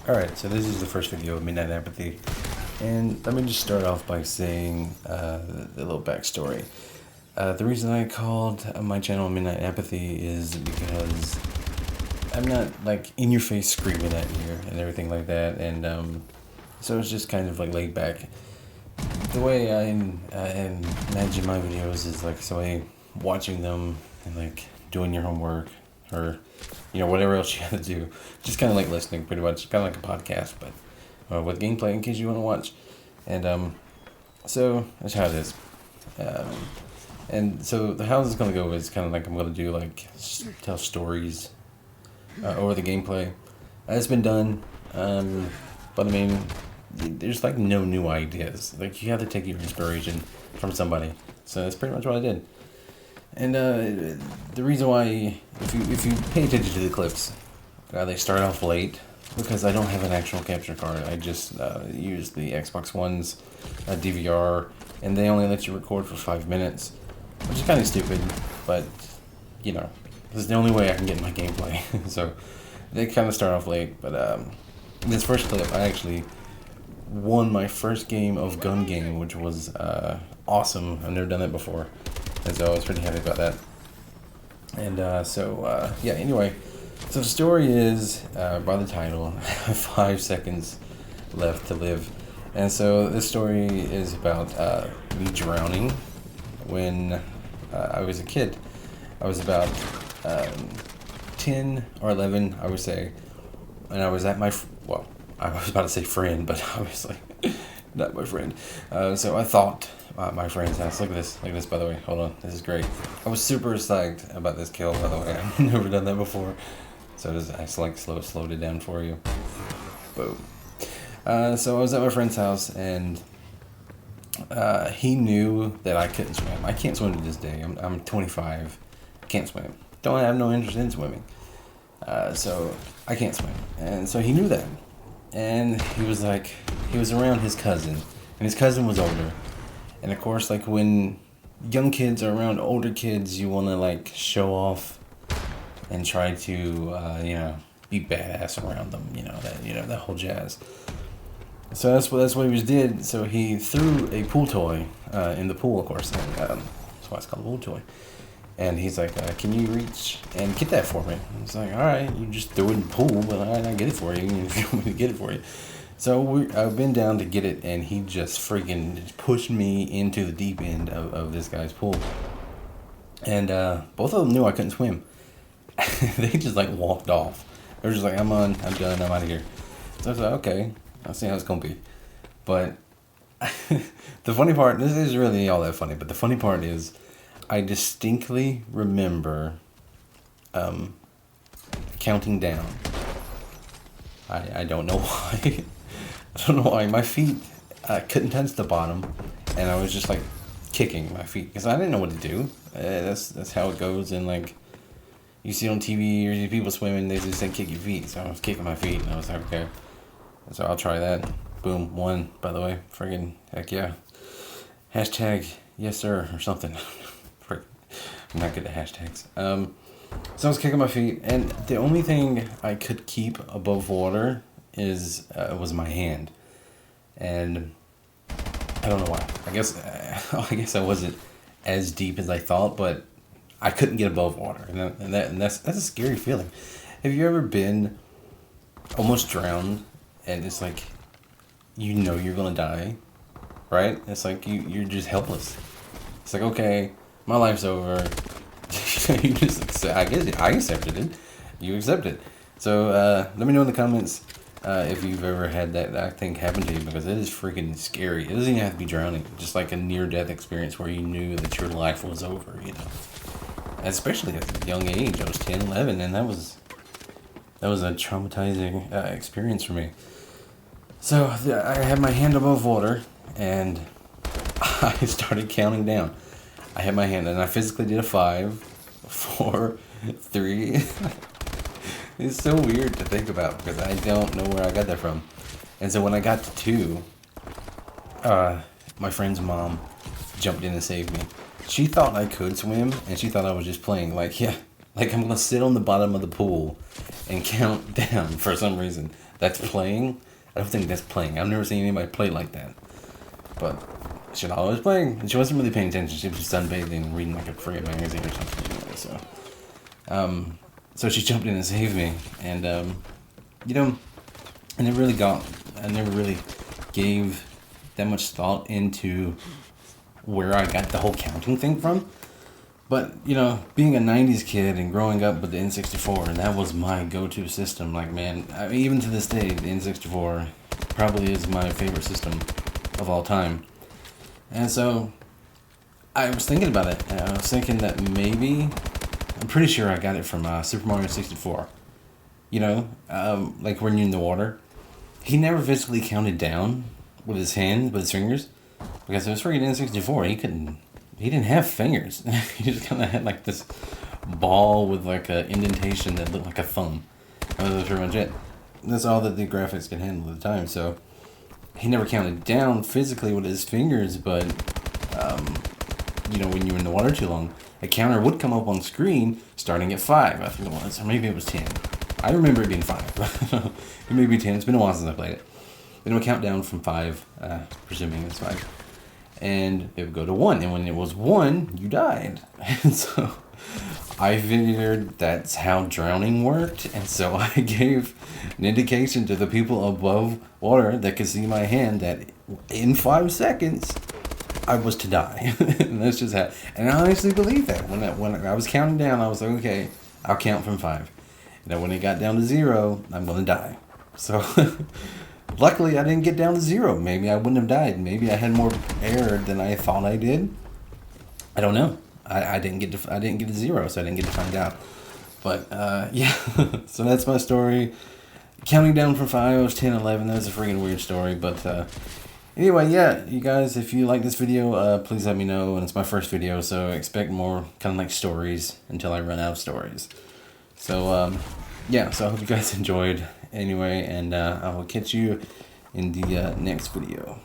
Alright, so this is the first video of Midnight Apathy, and let me just start off by saying the little backstory. The reason I called my channel Midnight Apathy is because I'm not like in your face screaming at you and everything like that, and so it's just kind of like laid back. The way I imagine my videos is like watching them and like doing your homework or whatever else you have to do, just kind of like listening, pretty much, kind of like a podcast, but with gameplay in case you want to watch. And so that's how it is. And so how this is gonna go is kind of like I'm gonna do like tell stories over the gameplay. It's been done, but I mean, there's like no new ideas. Like you have to take your inspiration from somebody. So that's pretty much what I did. And the reason why, if you pay attention to the clips, they start off late because I don't have an actual capture card. I just use the Xbox One's DVR, and they only let you record for 5 minutes, which is kind of stupid, but this is the only way I can get my gameplay. So they kind of start off late, but this first clip, I actually won my first game of gun game, which was awesome. I've never done that before. And so I was pretty happy about that. And yeah, anyway. So the story is, by the title, 5 seconds left to live. And so this story is about me drowning when I was a kid. I was about 10 or 11, I would say. And I was at I was about to say friend, but obviously not my friend. So I thought my friend's house. Look at this, by the way. Hold on, this is great. I was super psyched about this kill, by the way. I've never done that before. So I just like slowed it down for you. Boom. So I was at my friend's house, and he knew that I couldn't swim. I can't swim to this day. I'm 25. I can't swim. Don't have no interest in swimming. So I can't swim, and so he knew that. And he was around his cousin, and his cousin was older. And of course, like when young kids are around older kids, you want to like show off and try to, be badass around them, that whole jazz. So that's what he did. So he threw a pool toy in the pool, of course, and that's why it's called a pool toy. And he's like, "Can you reach and get that for me?" I was like, "All right, you just threw it in the pool, but I'll get it for you if you want me to get it for you." So I've been down to get it, and he just freaking pushed me into the deep end of this guy's pool. And both of them knew I couldn't swim. They just like walked off. They were just like, I'm done, I'm out of here. So I was like, okay, I'll see how it's gonna be. But the funny part, this is really all that funny, but the funny part is I distinctly remember counting down. I don't know why. I don't know why. My feet couldn't touch the bottom, and I was just like kicking my feet because I didn't know what to do. That's how it goes. And like you see on TV or you see people swimming, they just say kick your feet. So I was kicking my feet, and I was like, okay. So I'll try that. Boom, one. By the way, friggin' heck yeah. Hashtag yes sir or something. I'm not good at hashtags. So I was kicking my feet, and the only thing I could keep above water was my hand, and I don't know why. I guess I wasn't as deep as I thought, but I couldn't get above water, and that's a scary feeling. Have you ever been almost drowned, and it's like you're gonna die, right? It's like you're just helpless. It's like, okay, my life's over. You just accept, I guess I accepted it. You accept it. So let me know in the comments if you've ever had that thing happen to you, because it is freaking scary. It doesn't even have to be drowning. Just like a near-death experience where you knew that your life was over, Especially at a young age. I was 10, 11, and that was a traumatizing experience for me. So I had my hand above water, and I started counting down. I had my hand, and I physically did a 5, 4, 3. It's so weird to think about because I don't know where I got that from. And so when I got to 2, my friend's mom jumped in and saved me. She thought I could swim, and she thought I was just playing. Like, yeah, Like, I'm gonna sit on the bottom of the pool and count down for some reason. That's playing. I don't think that's playing. I've never seen anybody play like that. But she was always playing, and she wasn't really paying attention. She was just sunbathing, reading like a friggin' magazine or something. Anyway, so she jumped in and saved me, and you know, I never really gave that much thought into where I got the whole counting thing from. But, you know, being a 90s kid and growing up with the N64, and that was my go-to system. Like, man, I mean, even to this day, the N64 probably is my favorite system of all time. And so, I was thinking about it, and I was thinking that maybe, I'm pretty sure I got it from Super Mario 64. You know, like when you're in the water. He never physically counted down with his hands, with his fingers, because it was freaking N64. He didn't have fingers. He just kind of had like this ball with like a indentation that looked like a thumb. That was pretty much it. That's all that the graphics can handle at the time. So he never counted down physically with his fingers, but you know, when you were in the water too long, a counter would come up on screen starting at 5. I think it was, or maybe it was 10. I remember it being 5. It may be 10. It's been a while since I played it. Then it would count down from 5, presuming it's 5. And it would go to 1. And when it was 1, you died. And so I figured that's how drowning worked. And so I gave an indication to the people above water that could see my hand that in 5 seconds, I was to die. And that's just how. And I honestly believe that. When I was counting down, I was like, okay, I'll count from 5. And then when it got down to 0, I'm going to die. So luckily, I didn't get down to 0. Maybe I wouldn't have died. Maybe I had more air than I thought I did. I don't know. I didn't get to 0, so I didn't get to find out. But yeah, so that's my story. Counting down from 5, I was 10, 11. That was a freaking weird story. But anyway, yeah, you guys, if you like this video, please let me know. And it's my first video, so expect more kind of like stories until I run out of stories. So yeah, so I hope you guys enjoyed anyway, and I will catch you in the next video.